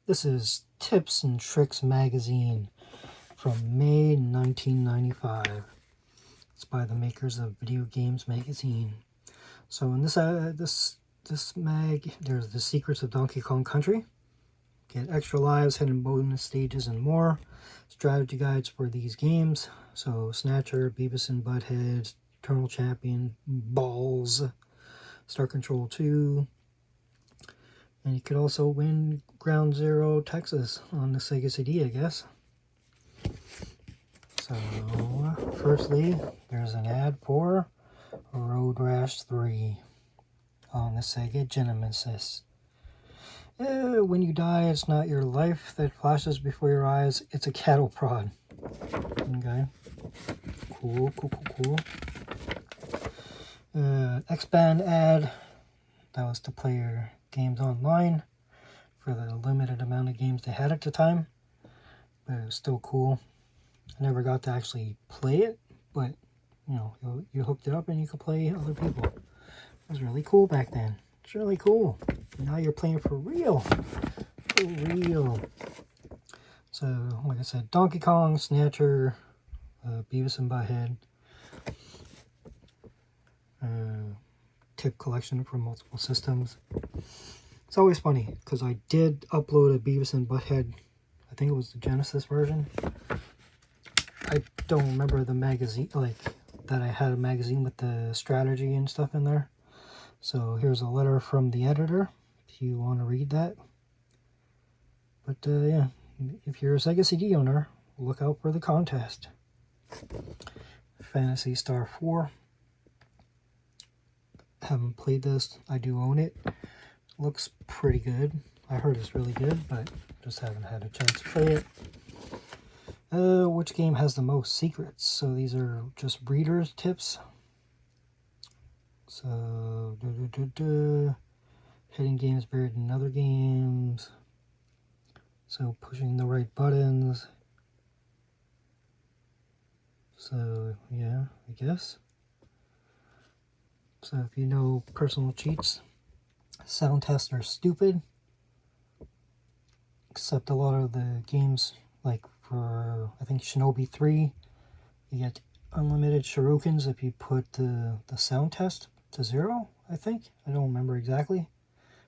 This is Tips and Tricks magazine from May 1995. It's by the makers of Video Games Magazine. So in this mag, there's the secrets of Donkey Kong Country. Get extra lives, hidden bonus stages, and more. Strategy guides for these games. So Snatcher, Beavis and Butthead, Eternal Champion, Balls, Star Control 2. And you could also win Ground Zero Texas on the Sega CD, I guess. So, firstly, there's an ad for Road Rash 3 on the Sega Genesis. When you die, it's not your life that flashes before your eyes, it's a cattle prod. Okay. Cool. X-Band ad. That was to play your games online for the limited amount of games they had at the time. But it was still cool. I never got to actually play it, but you know, you hooked it up and you could play other people. It was really cool back then. It's really cool. Now you're playing for real. For real. So, like I said, Donkey Kong, Snatcher, Beavis and Butthead. Tip collection from multiple systems. It's always funny because I did upload a Beavis and Butthead. I think it was the Genesis version. I don't remember the magazine, like that I had a magazine with the strategy and stuff in there. So here's a letter from the editor if you want to read that. But yeah, if you're a Sega CD owner, look out for the contest. Phantasy Star 4. Haven't played this. I do own it. Looks pretty good. I heard it's really good, but just haven't had a chance to play it. Which game has the most secrets? So these are just readers' tips. So, hidden games buried in other games. So pushing the right buttons. So yeah, I guess. So if you know personal cheats, sound tests are stupid. Except a lot of the games, like for, I think, Shinobi 3, you get unlimited shurikens if you put the sound test to 0, I think. I don't remember exactly.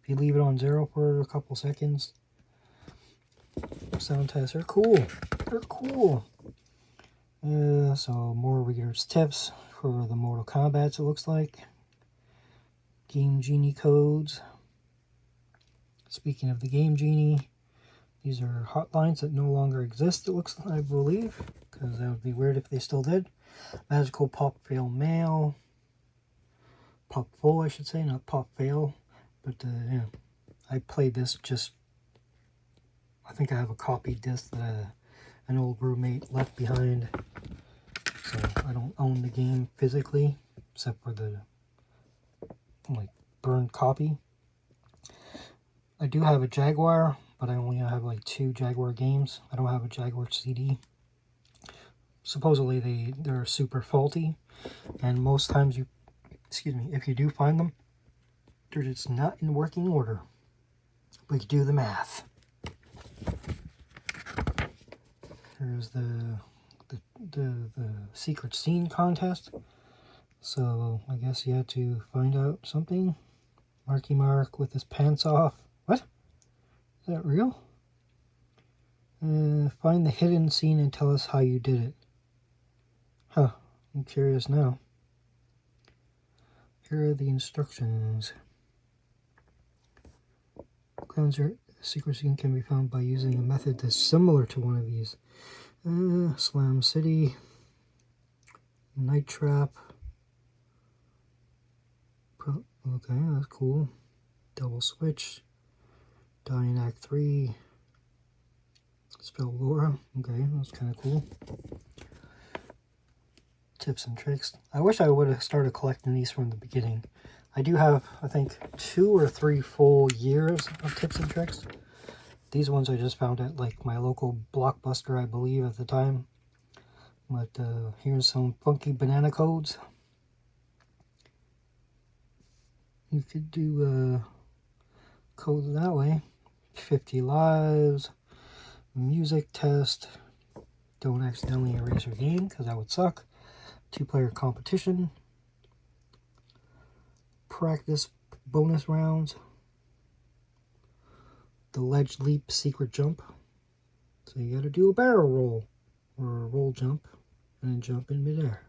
If you leave it on 0 for a couple seconds. Sound tests are cool. They're cool. So more readers' tips for the Mortal Kombat, it looks like. Game Genie codes. Speaking of the Game Genie, these are hotlines that no longer exist, it looks, I believe, because that would be weird if they still did. Magical Pop Fail Mail. Pop Full, I should say, not Pop Fail. But yeah, I played this just, I think I have a copy disc that an old roommate left behind. So I don't own the game physically, except for the like burned copy. I do have a Jaguar, but I only have like 2 Jaguar games. I don't have a Jaguar CD. Supposedly they're super faulty, and most times if you do find them, they're just not in working order. But you do the math. Here's the secret scene contest. So I guess you had to find out something. Marky Mark with his pants off. What? Is that real? Find the hidden scene and tell us how you did it. Huh, I'm curious now. Here are the instructions. Cleanser secret scene can be found by using a method that's similar to one of these. Slam City, Night Trap. Okay, that's cool. Double Switch, Dying Act 3, Spell Laura. Okay, that's kind of cool. Tips and tricks. I wish I would have started collecting these from the beginning. I do have, I think, 2 or 3 full years of tips and tricks. These ones I just found at like my local Blockbuster, I believe, at the time. But here's some funky banana codes. You could do codes that way. 50 lives, music test, don't accidentally erase your game because that would suck, 2-player competition, practice bonus rounds, the ledge leap secret jump. So you got to do a barrel roll or a roll jump and then jump in midair.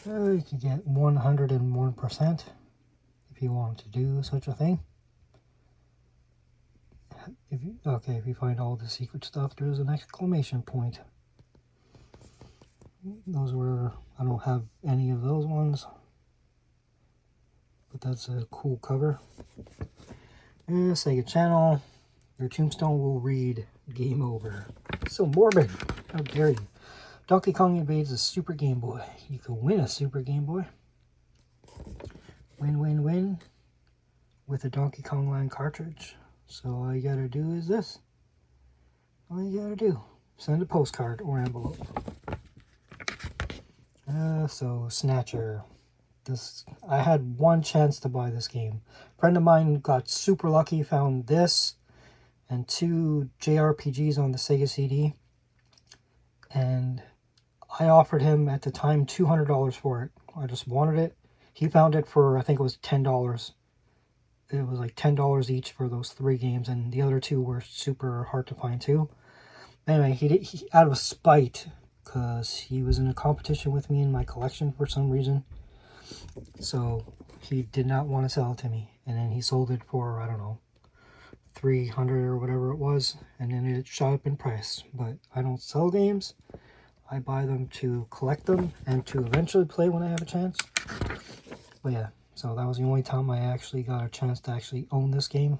You can get 101% if you want to do such a thing. If you find all the secret stuff, there's an exclamation point. Those were, I don't have any of those ones, but that's a cool cover. And Sega Channel, your tombstone will read game over. So morbid, how dare you. Donkey Kong Invades a Super Game Boy. You can win a Super Game Boy. Win, win, win with a Donkey Kong Land cartridge. So all you gotta do is this. All you gotta do, send a postcard or envelope. So Snatcher. I had one chance to buy this game. A friend of mine got super lucky, found this and 2 JRPGs on the Sega CD. And I offered him at the time $200 for it. I just wanted it. He found it for, I think it was $10. It was like $10 each for those 3 games, and the other 2 were super hard to find too. Anyway, he out of spite, because he was in a competition with me in my collection for some reason. So he did not want to sell it to me. And then he sold it for, I don't know, $300 or whatever it was. And then it shot up in price. But I don't sell games. I buy them to collect them and to eventually play when I have a chance. But yeah, so that was the only time I actually got a chance to actually own this game.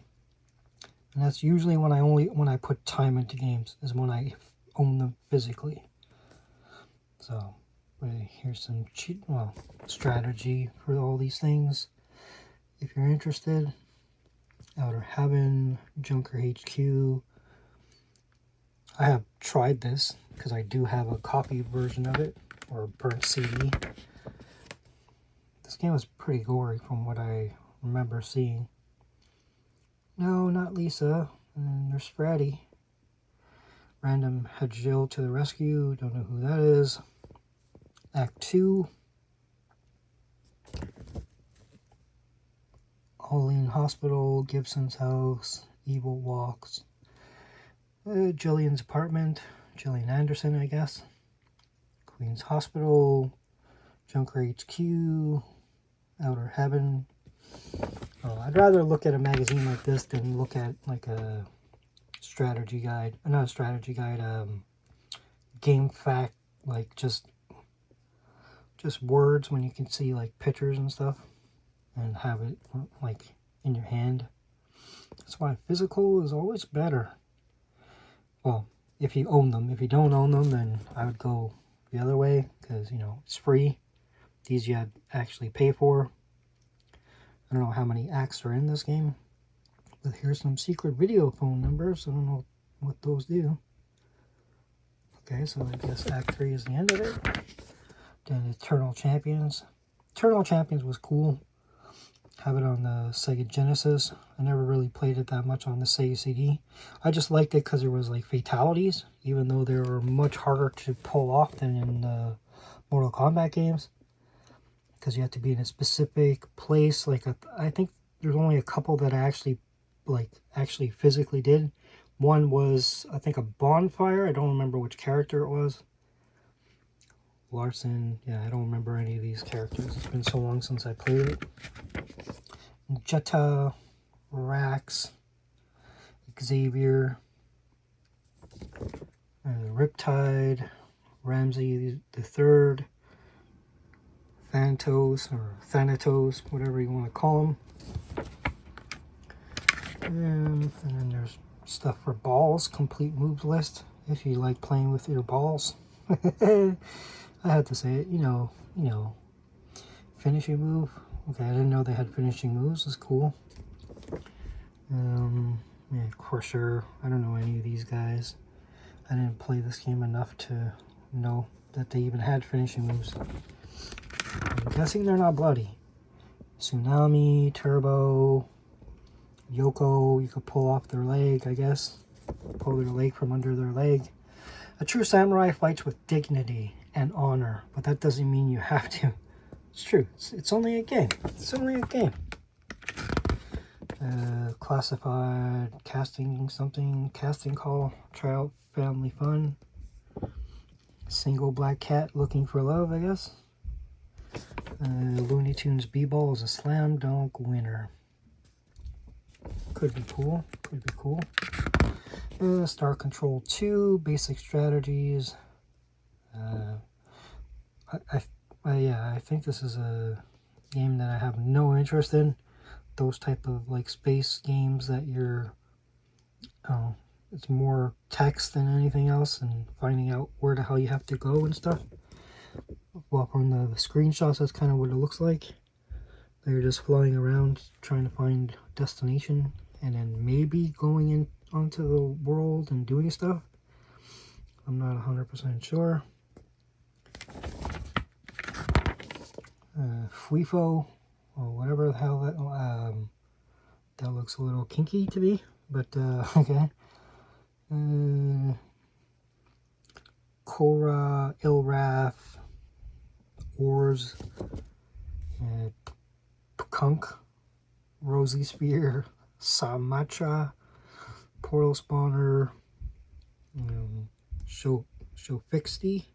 And that's usually when I put time into games, is when I own them physically. So here's some strategy for all these things. If you're interested, Outer Heaven, Junker HQ. I have tried this because I do have a copy version of it, or a burnt CD. This game was pretty gory from what I remember seeing. No, not Lisa. And then there's Freddy. Random Head Jill to the rescue. Don't know who that is. Act 2. Halloween Hospital. Gibson's house. Evil Walks. Jillian's apartment. Gillian Anderson, I guess. Queen's Hospital. Junker HQ. Outer Heaven. I'd rather look at a magazine like this than look at like a strategy guide. Not a strategy guide, game fact, like just words when you can see like pictures and stuff and have it like in your hand. That's why physical is always better. Well, if you own them. If you don't own them, then I would go the other way because, you know, it's free. These you had to actually pay for. I don't know how many acts are in this game, but here's some secret video phone numbers. I don't know what those do. Okay, so I guess Act 3 is the end of it. Then Eternal Champions. Eternal Champions was cool. Have it on the Sega Genesis. I never really played it that much on the Sega CD. I just liked it because there was like fatalities, even though they were much harder to pull off than in the Mortal Kombat games. Because you have to be in a specific place. Like I think there's only a couple that I actually physically did. One was, I think, a bonfire. I don't remember which character it was. Larson. Yeah, I don't remember any of these characters. It's been so long since I played it. Jetta, Rax, Xavier, Riptide, Ramsey the Third, Thanatos, or Thanatos, whatever you want to call them. And then there's stuff for balls, complete moves list, if you like playing with your balls. I had to say it, you know, finishing move. Okay, I didn't know they had finishing moves. That's cool. Yeah, Crusher. I don't know any of these guys. I didn't play this game enough to know that they even had finishing moves. I'm guessing they're not bloody. Tsunami, Turbo, Yoko. You could pull off their leg, I guess. Pull their leg from under their leg. A true samurai fights with dignity and honor, but that doesn't mean you have to. It's true. It's only a game. It's only a game. Classified casting something. Casting call. Child family fun. Single black cat looking for love, I guess. Looney Tunes B-Ball is a slam dunk winner. Could be cool. Could be cool. Star Control 2, basic strategies. I think this is a game that I have no interest in. Those type of like space games that you're, it's more text than anything else, and finding out where the hell you have to go and stuff. Well, from the screenshots, that's kind of what it looks like. They're just flying around trying to find destination, and then maybe going in onto the world and doing stuff. I'm not 100% sure. FUIFO, or whatever the hell that looks a little kinky to me, but okay. Korra, Ilrath, Oars, Pukunk, Rosy Spear, Samatra, Portal Spawner, Shofixty.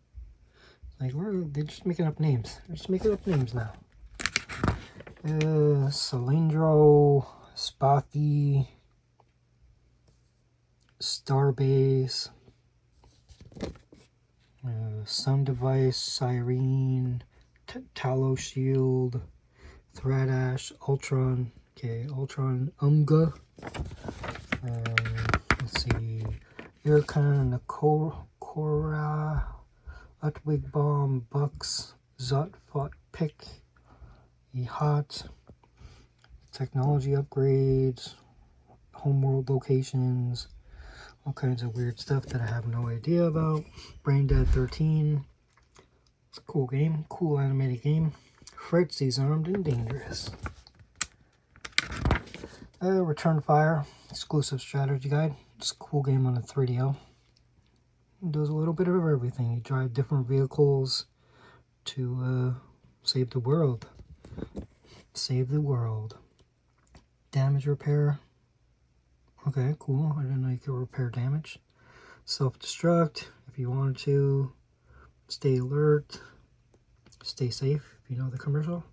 Like, they're just making up names. They're just making up names now. Cylindro, Spathy, Starbase, Sun Device, Cyrene, Tallow Shield, Thradash, Ultron. Okay, Ultron, Umga. Let's see. Irkan, Nakora, Utwig Bomb, Bucks, Zut, Fought, Pick, Ehat, technology upgrades, homeworld locations, all kinds of weird stuff that I have no idea about. Brain Dead 13. It's a cool game, cool animated game. Fritzy's Armed and Dangerous. Return Fire, exclusive strategy guide. It's a cool game on the 3DO. It does a little bit of everything. You drive different vehicles to save the world. Save the world. Damage repair. Okay, cool. I didn't know you could repair damage. Self-destruct if you wanted to. Stay alert. Stay safe if you know the commercial.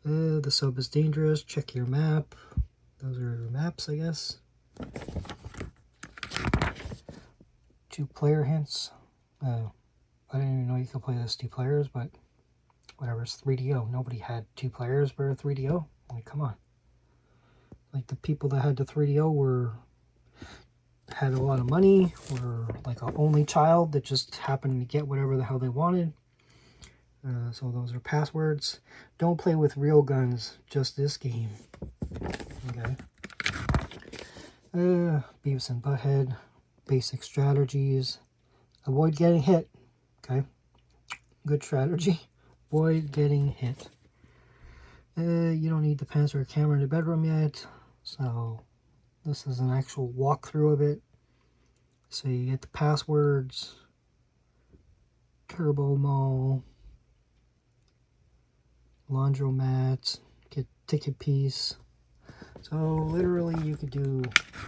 The sub is dangerous. Check your map. Those are maps, I guess. 2-player hints. I didn't even know you could play this 2 players, but whatever. It's 3DO. Nobody had 2 players for a 3DO. Like, come on. Like, the people that had the 3DO had a lot of money, or like an only child that just happened to get whatever the hell they wanted. So those are passwords. Don't play with real guns, just this game. Okay. Beavis and Butthead. Basic strategies. Avoid getting hit. Okay. Good strategy. Avoid getting hit. You don't need the pants or camera in the bedroom yet. So this is an actual walkthrough of it. So you get the passwords. Turbo Mall. Laundromat. Get ticket piece. So literally you could do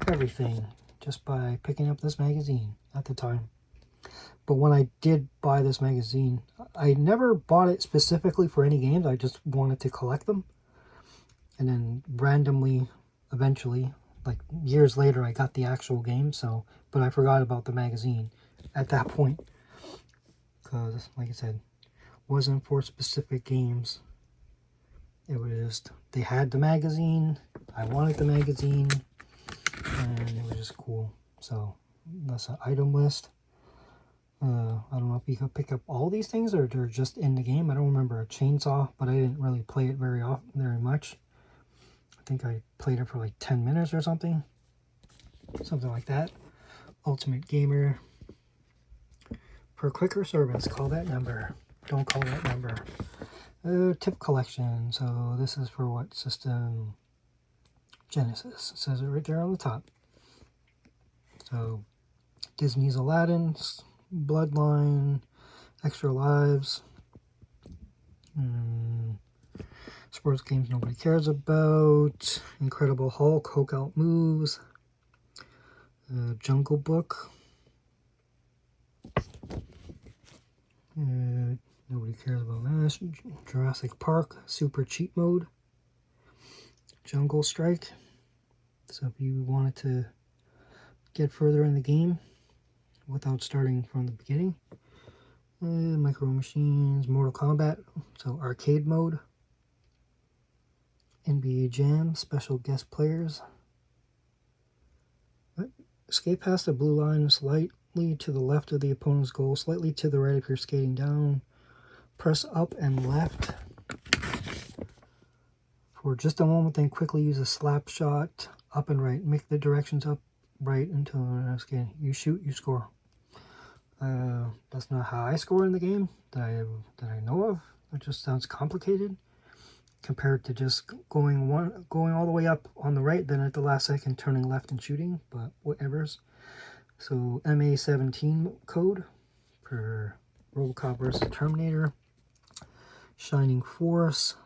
everything just by picking up this magazine at the time. But when I did buy this magazine, I never bought it specifically for any games. I just wanted to collect them. And then randomly, eventually, like years later, I got the actual game. So, but I forgot about the magazine at that point. Because, like I said, wasn't for specific games. It was just, they had the magazine, I wanted the magazine, and it was just cool. So, that's an item list. I don't know if you could pick up all these things, or they're just in the game. I don't remember a chainsaw, but I didn't really play it very much. I think I played it for like 10 minutes or something. Something like that. Ultimate Gamer. For quicker service, call that number. Don't call that number. Tip collection. So this is for what system? Genesis. It says it right there on the top. So Disney's Aladdin, Bloodline, Extra Lives, sports games nobody cares about, Incredible Hulk, Hulk Out Moves, Jungle Book, nobody cares about that, Jurassic Park, Super Cheat Mode, Jungle Strike. So if you wanted to get further in the game without starting from the beginning, Micro Machines, Mortal Kombat, so arcade mode, NBA Jam, special guest players. Skate past the blue line slightly to the left of the opponent's goal, slightly to the right if you're skating down. Press up and left for just a moment, then quickly use a slap shot up and right. Make the directions up right until you shoot, you score. That's not how I score in the game that I know of. It just sounds complicated compared to just going all the way up on the right, then at the last second turning left and shooting, but whatever's. So MA17 code for RoboCop vs. Terminator. Shining Force.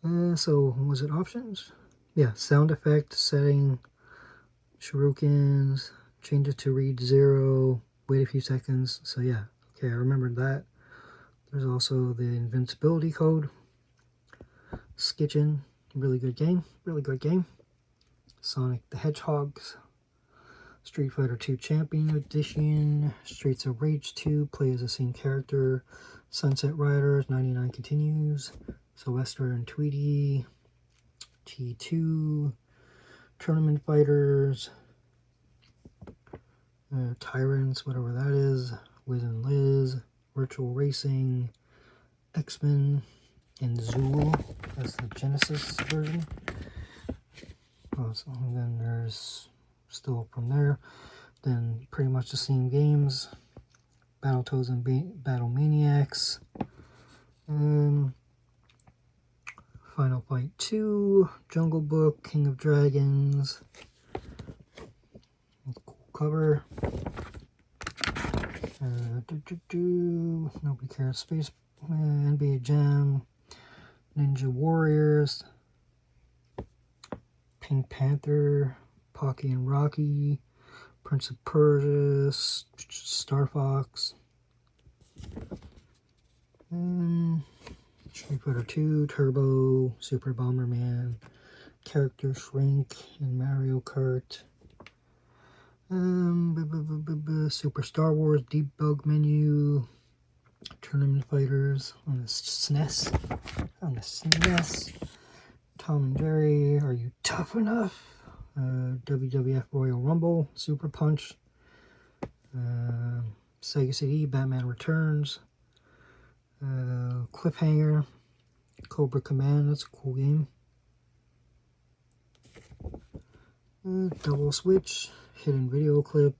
So was it options? Yeah, sound effect setting, shurikens, change it to read 0, wait a few seconds. So yeah, okay, I remembered that. There's also the invincibility code. Skitchin, really good game. Sonic the Hedgehog's Street Fighter 2 Champion Edition, Streets of Rage 2, play as the same character, Sunset Riders, 99 continues, Sylvester and Tweety, T2, Tournament Fighters, Tyrants, whatever that is, Wiz and Liz, Virtual Racing, X-Men, and Zool. That's the Genesis version. And then there's still from there. Then pretty much the same games. Battletoads and Battle Maniacs. Final Fight 2. Jungle Book. King of Dragons. Cool cover. Nobody cares. Space. NBA Jam. Ninja Warriors. Pink Panther. Pocky and Rocky. Prince of Persia, Star Fox, Street Fighter 2, Turbo, Super Bomberman, Character Shrink in Mario Kart, Super Star Wars, Debug Menu, Tournament Fighters on the SNES, Tom and Jerry, Are You Tough Enough? WWF Royal Rumble, Super Punch, Sega CD, Batman Returns, Cliffhanger, Cobra Command, that's a cool game, Double Switch, Hidden Video Clip,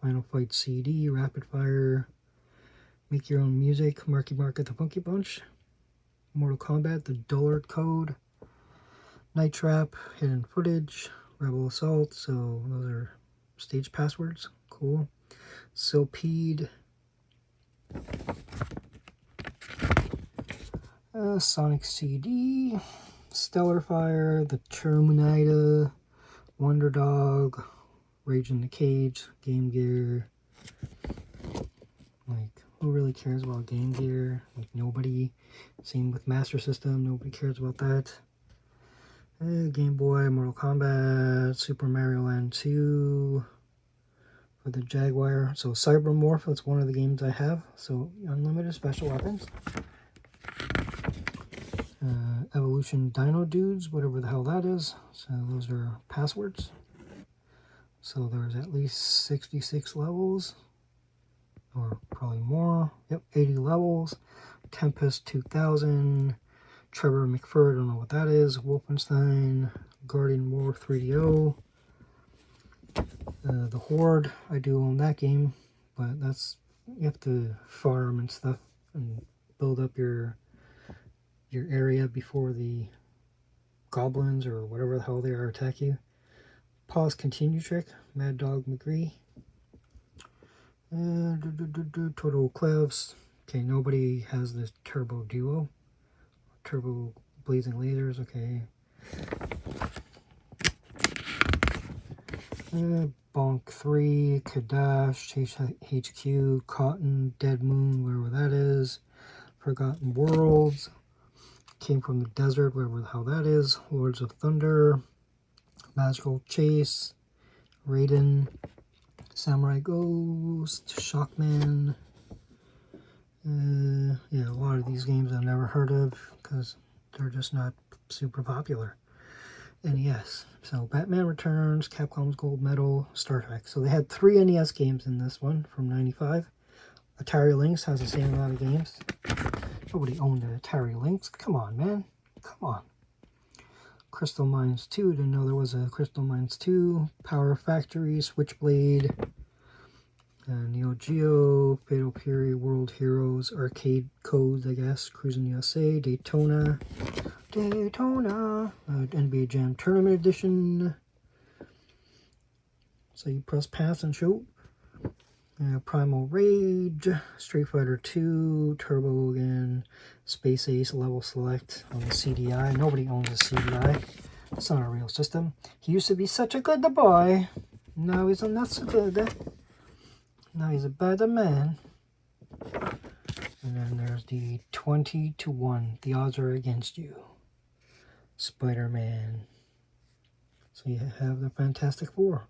Final Fight CD, Rapid Fire, Make Your Own Music, Marky Mark at the Funky Bunch, Mortal Kombat, The Dullard Code, Night Trap, Hidden Footage, Rebel Assault, so those are stage passwords, cool. Silpede, Sonic CD, Stellar Fire, The Terminator, Wonder Dog, Rage in the Cage, Game Gear. Like, who really cares about Game Gear? Like, nobody. Same with Master System, nobody cares about that. Game Boy, Mortal Kombat, Super Mario Land 2 for the Jaguar. So Cybermorph, that's one of the games I have. So unlimited special weapons. Evolution Dino Dudes, whatever the hell that is. So those are passwords. So there's at least 66 levels. Or probably more. Yep, 80 levels. Tempest 2000. Trevor McFur, I don't know what that is. Wolfenstein, Guardian War 3DO. The Horde, I do own that game, but that's, you have to farm and stuff and build up your your area before the goblins or whatever the hell they are attack you. Pause continue trick, Mad Dog McGree. Total Eclipse. Okay, nobody has this Turbo Duo. Turbo Blazing Lasers, okay. Bonk 3, Kadash, HQ, Cotton, Dead Moon, wherever that is. Forgotten Worlds. Came from the Desert, wherever the hell that is. Lords of Thunder. Magical Chase. Raiden. Samurai Ghost. Shockman. Yeah, a lot of these games I've never heard of because they're just not super popular. NES. So Batman Returns, Capcom's Gold Medal, Star Trek. So they had 3 NES games in this one from 95. Atari Lynx has the same amount of games. Nobody owned an Atari Lynx. Come on, man. Come on. Crystal Mines 2. Didn't know there was a Crystal Mines 2. Power Factory, Switchblade. Neo Geo, Fatal Fury, World Heroes, Arcade Codes, I guess, Cruising USA, Daytona, NBA Jam Tournament Edition. So you press pass and shoot. Primal Rage, Street Fighter 2, Turbo again, Space Ace Level Select on the CDI. Nobody owns a CDI. It's not a real system. He used to be such a good boy. Now he's not so good. Now he's a better man. And then there's the 20-1. The odds are against you. Spider-Man. So you have the Fantastic Four.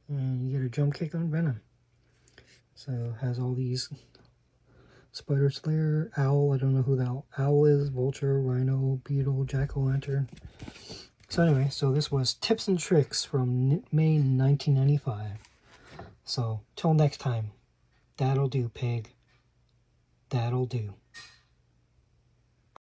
And you get a jump kick on Venom. So it has all these Spider Slayer, Owl, I don't know who the Owl is, Vulture, Rhino, Beetle, Jack-o'-lantern. So anyway, so this was Tips and Tricks from May 1995. So, till next time, that'll do, pig. That'll do.